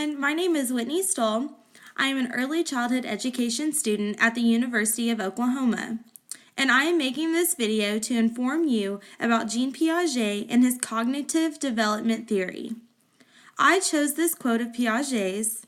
everyone, my name is Whitney Stull. I am an early childhood education student at the University of Oklahoma, and I am making this video to inform you about Jean Piaget and his cognitive development theory. I chose this quote of Piaget's: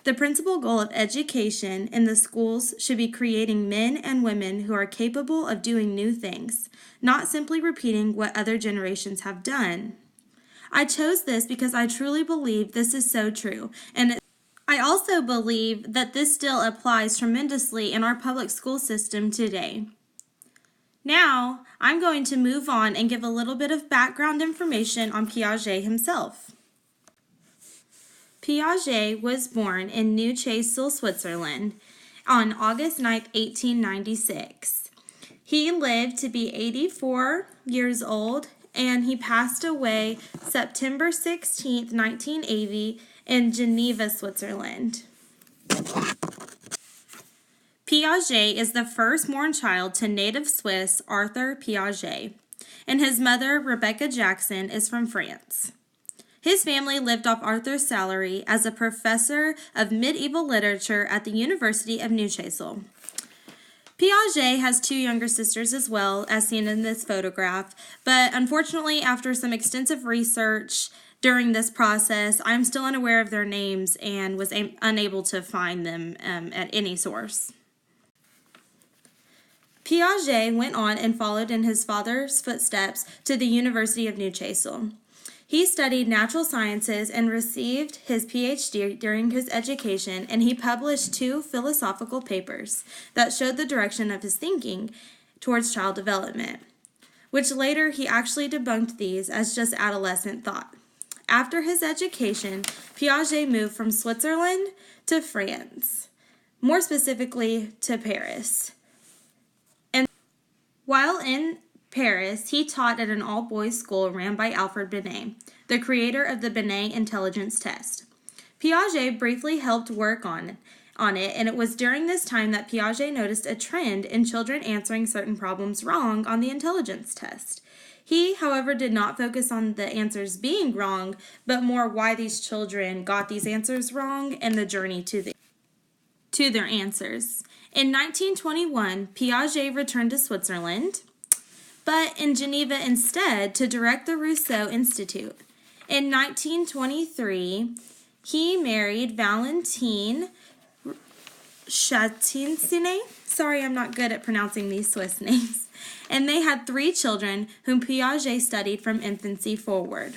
"The principal goal of education in the schools should be creating men and women who are capable of doing new things, not simply repeating what other generations have done." I chose this because I truly believe this is so true, and I also believe that this still applies tremendously in our public school system today. Now, I'm going to move on and give a little bit of background information on Piaget himself. Piaget was born in Neuchâtel, Switzerland on August 9, 1896. He lived to be 84 years old, and he passed away September 16, 1980 in Geneva, Switzerland. Piaget is the firstborn child to native Swiss Arthur Piaget, and his mother, Rebecca Jackson, is from France. His family lived off Arthur's salary as a professor of medieval literature at the University of Neuchâtel. Piaget has two younger sisters as well, as seen in this photograph, but unfortunately, after some extensive research during this process, I'm still unaware of their names and was unable to find them at any source. Piaget went on and followed in his father's footsteps to the University of Neuchâtel. He studied natural sciences and received his PhD during his education, and he published 2 philosophical papers that showed the direction of his thinking towards child development, which later he actually debunked these as just adolescent thought. After his education, Piaget moved from Switzerland to France, more specifically to Paris. And while in Paris, he taught at an all-boys school ran by Alfred Binet, the creator of the Binet intelligence test. Piaget briefly helped work on it, and it was during this time that Piaget noticed a trend in children answering certain problems wrong on the intelligence test. He, however, did not focus on the answers being wrong, but more why these children got these answers wrong and the journey to their answers. In 1921, Piaget returned to Switzerland, but in Geneva instead to direct the Rousseau Institute. In 1923, he married Valentine Chatinsine. Sorry, I'm not good at pronouncing these Swiss names. And they had 3 children whom Piaget studied from infancy forward.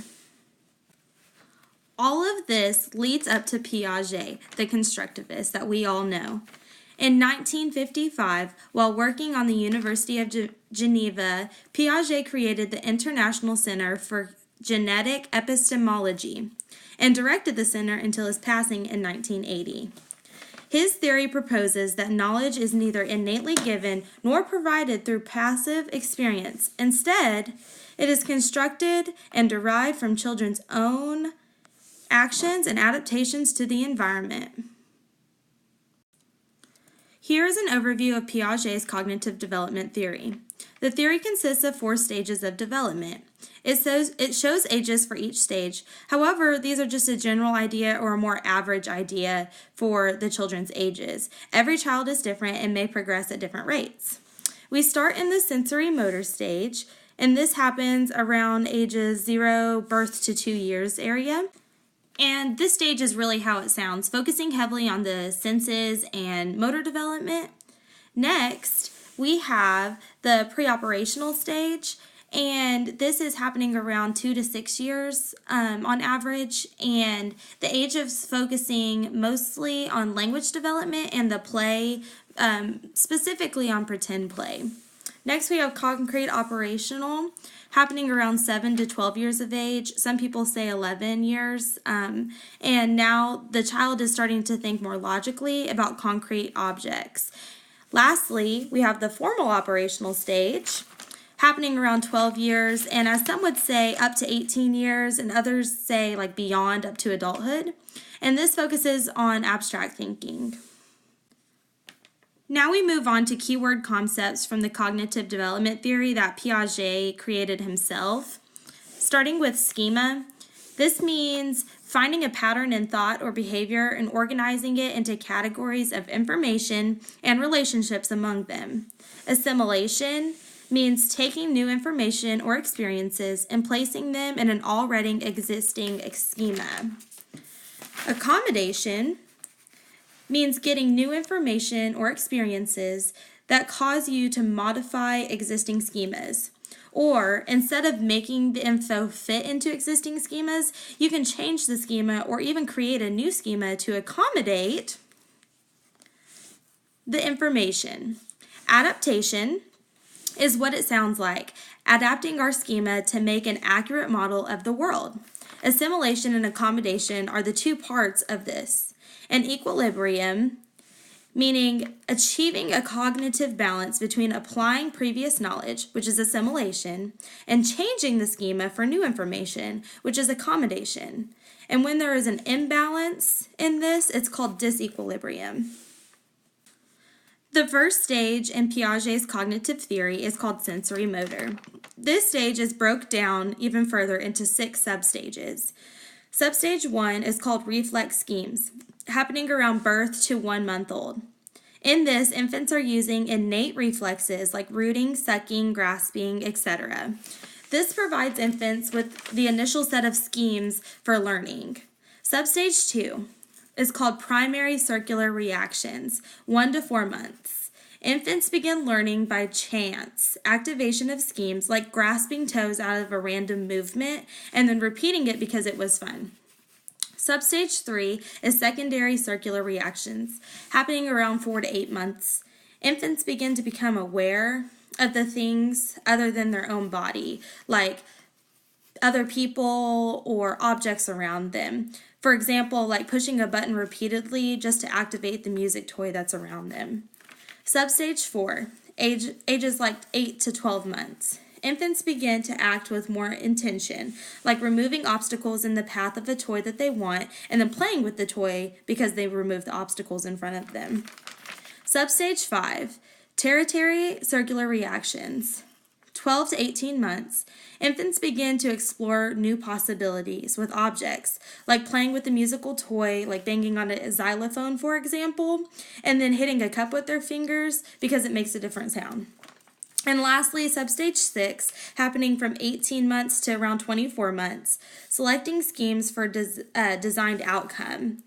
All of this leads up to Piaget, the constructivist that we all know. In 1955, while working on the University of Geneva, Piaget created the International Center for Genetic Epistemology and directed the center until his passing in 1980. His theory proposes that knowledge is neither innately given nor provided through passive experience. Instead, it is constructed and derived from children's own actions and adaptations to the environment. Here is an overview of Piaget's cognitive development theory. The theory consists of 4 stages of development. It shows ages for each stage. However, these are just a general idea or a more average idea for the children's ages. Every child is different and may progress at different rates. We start in the sensory motor stage, and this happens around ages 0 birth to 2 years area. And this stage is really how it sounds, focusing heavily on the senses and motor development. Next, we have the preoperational stage, and this is happening around 2 to 6 years on average, and the age of focusing mostly on language development and the play, specifically on pretend play. Next, we have concrete operational, happening around 7 to 12 years of age. Some people say 11 years. And now the child is starting to think more logically about concrete objects. Lastly, we have the formal operational stage, happening around 12 years, and as some would say, up to 18 years, and others say like beyond up to adulthood. And this focuses on abstract thinking. Now we move on to keyword concepts from the cognitive development theory that Piaget created himself. Starting with schema, this means finding a pattern in thought or behavior and organizing it into categories of information and relationships among them. Assimilation means taking new information or experiences and placing them in an already existing schema. Accommodation means getting new information or experiences that cause you to modify existing schemas. Or instead of making the info fit into existing schemas, you can change the schema or even create a new schema to accommodate the information. Adaptation is what it sounds like, adapting our schema to make an accurate model of the world. Assimilation and accommodation are the two parts of this. And equilibrium, meaning achieving a cognitive balance between applying previous knowledge, which is assimilation, and changing the schema for new information, which is accommodation. And when there is an imbalance in this, it's called disequilibrium. The first stage in Piaget's cognitive theory is called sensory motor. This stage is broke down even further into 6 substages. Substage 1 is called reflex schemes, happening around birth to 1 month old. In this, infants are using innate reflexes like rooting, sucking, grasping, etc. This provides infants with the initial set of schemes for learning. Substage 2 is called primary circular reactions, 1 to 4 months. Infants begin learning by chance, activation of schemes like grasping toes out of a random movement and then repeating it because it was fun. Substage 3 is secondary circular reactions, happening around 4 to 8 months. Infants begin to become aware of the things other than their own body, like other people or objects around them. For example, like pushing a button repeatedly just to activate the music toy that's around them. Substage 4, ages like 8 to 12 months. Infants begin to act with more intention, like removing obstacles in the path of a toy that they want and then playing with the toy because they removed the obstacles in front of them. Substage 5, tertiary circular reactions. 12 to 18 months, infants begin to explore new possibilities with objects, like playing with a musical toy, like banging on a xylophone, for example, and then hitting a cup with their fingers because it makes a different sound. And lastly, substage 6, happening from 18 months to around 24 months, selecting schemes for designed outcome.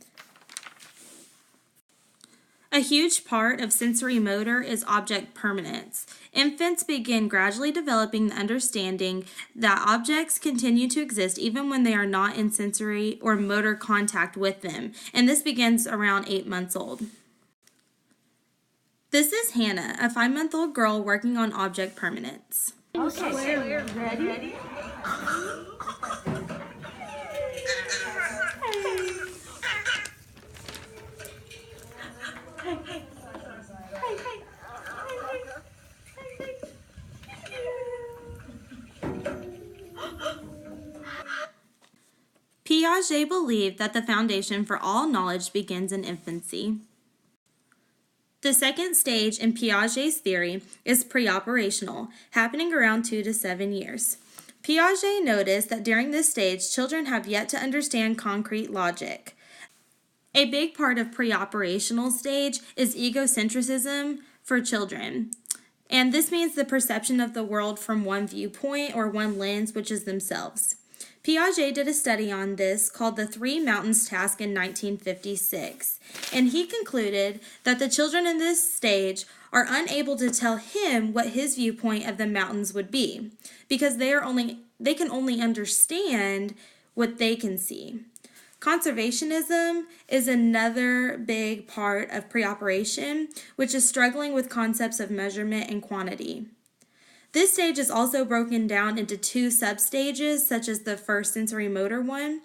A huge part of sensory motor is object permanence. Infants begin gradually developing the understanding that objects continue to exist even when they are not in sensory or motor contact with them, and this begins around 8 months old. This is Hannah, a 5-month-old girl working on object permanence. Okay, we're ready? Piaget believed that the foundation for all knowledge begins in infancy. The second stage in Piaget's theory is pre-operational, happening around 2 to 7 years. Piaget noticed that during this stage, children have yet to understand concrete logic. A big part of pre-operational stage is egocentrism for children. And this means the perception of the world from one viewpoint or one lens, which is themselves. Piaget did a study on this called the 3 Mountains Task in 1956, and he concluded that the children in this stage are unable to tell him what his viewpoint of the mountains would be, because they can only understand what they can see. Conservationism is another big part of pre-operation, which is struggling with concepts of measurement and quantity. This stage is also broken down into 2 substages, such as the first sensory motor one.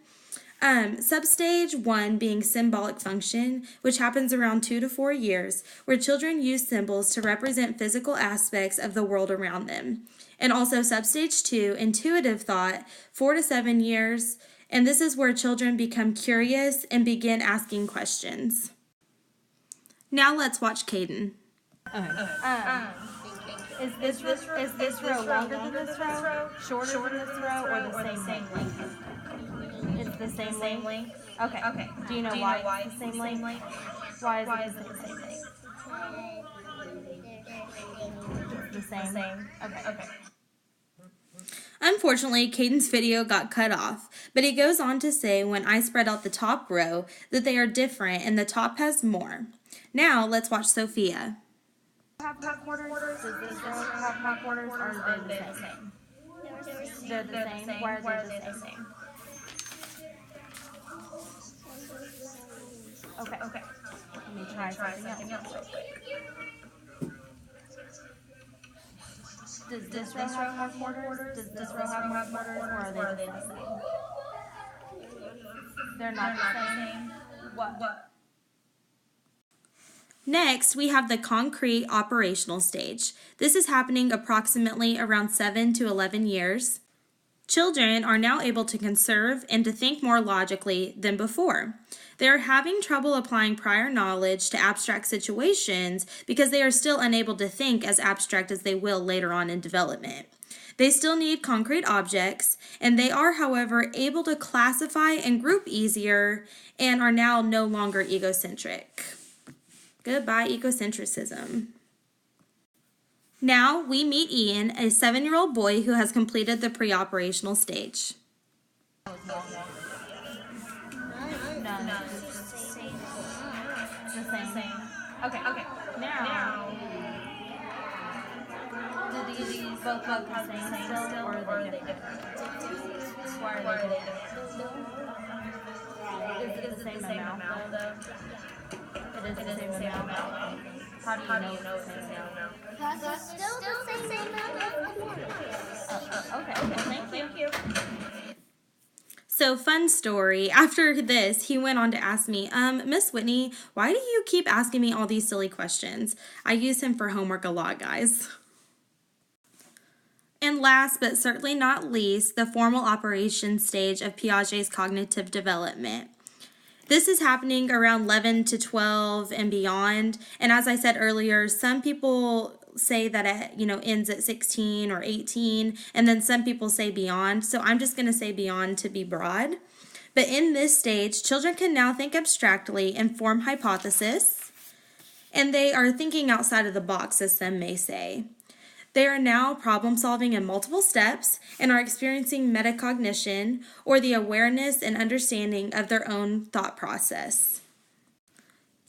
Substage 1 being symbolic function, which happens around 2 to 4 years, where children use symbols to represent physical aspects of the world around them. And also substage 2, intuitive thought, 4 to 7 years, and this is where children become curious and begin asking questions. Now let's watch Caden. Is this row longer than this row, shorter than this row, or the same length? the same length? Okay. Do you know why it's the same length? Why is it the same length? The same. Okay. Unfortunately, Caden's video got cut off, but he goes on to say when I spread out the top row that they are different and the top has more. Now, let's watch Sophia. Have quarters? Does this row have quarters or are they the same? They're the same? Why are they the same? Okay. Let me try something else real quick. Does this row have more quarters? Does this row have more quarters, or are they the same? They're not the same. What? Next, we have the concrete operational stage. This is happening approximately around 7 to 11 years. Children are now able to conserve and to think more logically than before. They are having trouble applying prior knowledge to abstract situations because they are still unable to think as abstract as they will later on in development. They still need concrete objects, and they are, however, able to classify and group easier and are now no longer egocentric. Goodbye, egocentricism. Now we meet Ian, a 7-year-old boy who has completed the pre-operational stage. No. The same. Okay. Now, do these both look the same still, or are they different? Why are they different? Is it the same amount, though? It is the same amount. How do you know it's the same amount? Because it's still the same amount of quarters. Okay. Thank you. So, fun story. After this, he went on to ask me, Miss Whitney, why do you keep asking me all these silly questions? I use him for homework a lot, guys. And last but certainly not least, the formal operation stage of Piaget's cognitive development. This is happening around 11 to 12 and beyond. And as I said earlier, some people say that it ends at 16 or 18, and then some people say beyond. So I'm just going to say beyond to be broad. But in this stage, children can now think abstractly and form hypotheses, and they are thinking outside of the box, as some may say. They are now problem solving in multiple steps and are experiencing metacognition, or the awareness and understanding of their own thought process.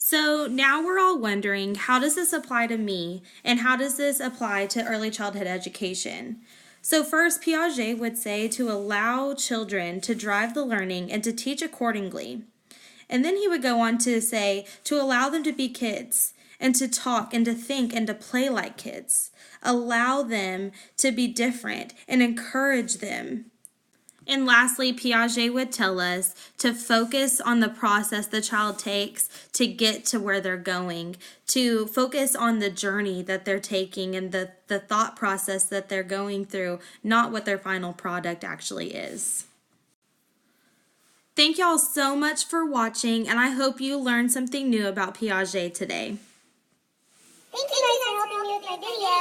So now we're all wondering, how does this apply to me, and how does this apply to early childhood education? So first, Piaget would say to allow children to drive the learning and to teach accordingly. And then he would go on to say to allow them to be kids and to talk and to think and to play like kids. Allow them to be different and encourage them. And lastly, Piaget would tell us to focus on the process the child takes to get to where they're going, to focus on the journey that they're taking and the thought process that they're going through, not what their final product actually is. Thank y'all so much for watching, and I hope you learned something new about Piaget today. Thank you guys for helping me with my video.